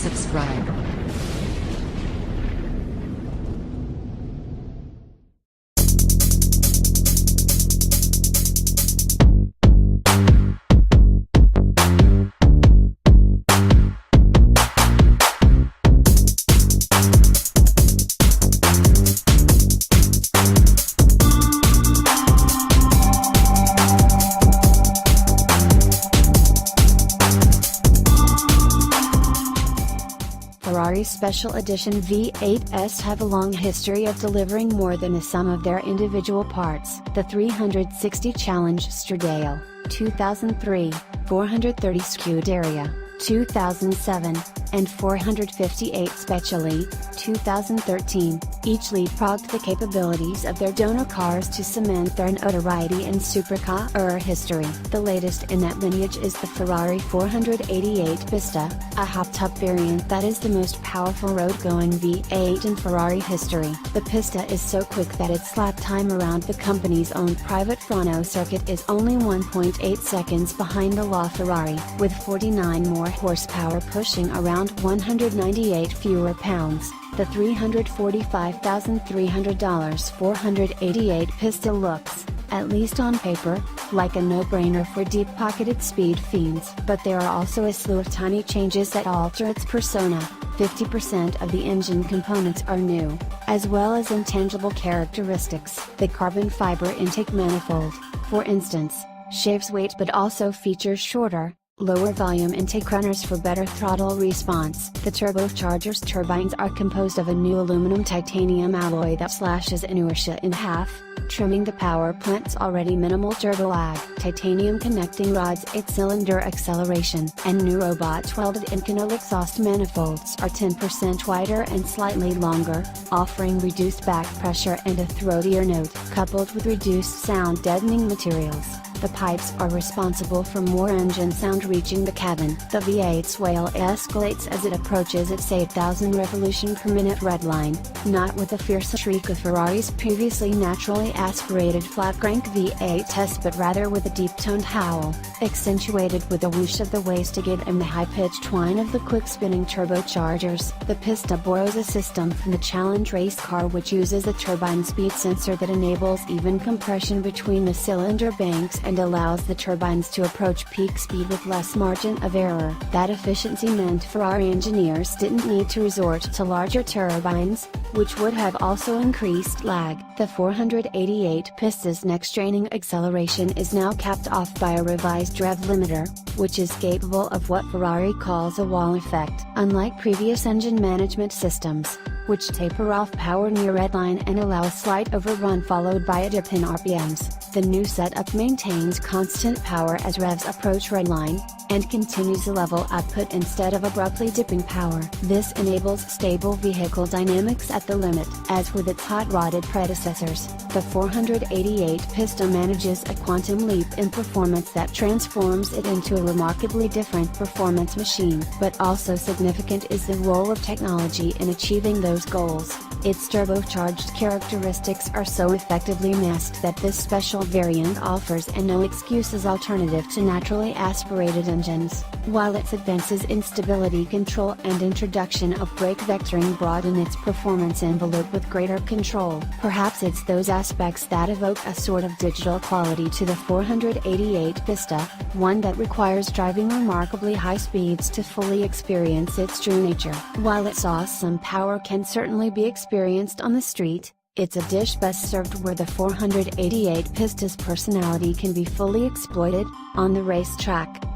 subscribe. Ferrari Special Edition V8s have a long history of delivering more than the sum of their individual parts. The 360 Challenge Stradale, 2003, 430 Scuderia, 2007, and 458 Speciale, 2013, each leapfrogged the capabilities of their donor cars to cement their notoriety in supercar history. The latest in that lineage is the Ferrari 488 Pista, a hot-top variant that is the most powerful road-going V8 in Ferrari history. The Pista is so quick that its lap time around the company's own private Furno circuit is only 1.8 seconds behind the LaFerrari, with 49 more horsepower pushing around 198 fewer pounds. The $345,300 488 Pista looks, at least on paper, like a no-brainer for deep-pocketed speed fiends. But there are also a slew of tiny changes that alter its persona. 50% of the engine components are new, as well as intangible characteristics. The carbon fiber intake manifold, for instance, shaves weight but also features shorter, lower volume intake runners for better throttle response. The turbocharger's turbines are composed of a new aluminum titanium alloy that slashes inertia in half, trimming the power plant's already minimal turbo lag. Titanium connecting rods 8-cylinder acceleration and new robot welded Inconel exhaust manifolds are 10% wider and slightly longer, offering reduced back pressure and a throatier note. Coupled with reduced sound deadening materials, the pipes are responsible for more engine sound reaching the cabin. The V8's wail escalates as it approaches its 8,000 revolution per minute redline, not with the fierce shriek of Ferrari's previously naturally aspirated flat crank V8s but rather with a deep-toned howl, accentuated with a whoosh of the wastegate and the high-pitched whine of the quick-spinning turbochargers. The Pista borrows a system from the Challenge race car which uses a turbine speed sensor that enables even compression between the cylinder banks and allows the turbines to approach peak speed with less margin of error. That efficiency meant Ferrari engineers didn't need to resort to larger turbines, which would have also increased lag. The 488 Pista's next straining acceleration is now capped off by a revised rev limiter, which is capable of what Ferrari calls a wall effect. Unlike previous engine management systems, which taper off power near redline and allow a slight overrun followed by a dip in RPMs, the new setup maintains constant power as revs approach redline, and continues a level output instead of abruptly dipping power. This enables stable vehicle dynamics at the limit. As with its hot-rodded predecessors, the 488 Pista manages a quantum leap in performance that transforms it into a remarkably different performance machine. But also significant is the role of technology in achieving those goals. Its turbocharged characteristics are so effectively masked that this special variant offers a no-excuses alternative to naturally aspirated engines, while its advances in stability control and introduction of brake vectoring broaden its performance envelope with greater control. Perhaps it's those aspects that evoke a sort of digital quality to the 488 Pista, one that requires driving remarkably high speeds to fully experience its true nature. While its awesome power can certainly be experienced on the street, it's a dish best served where the 488 Pista's personality can be fully exploited, on the racetrack.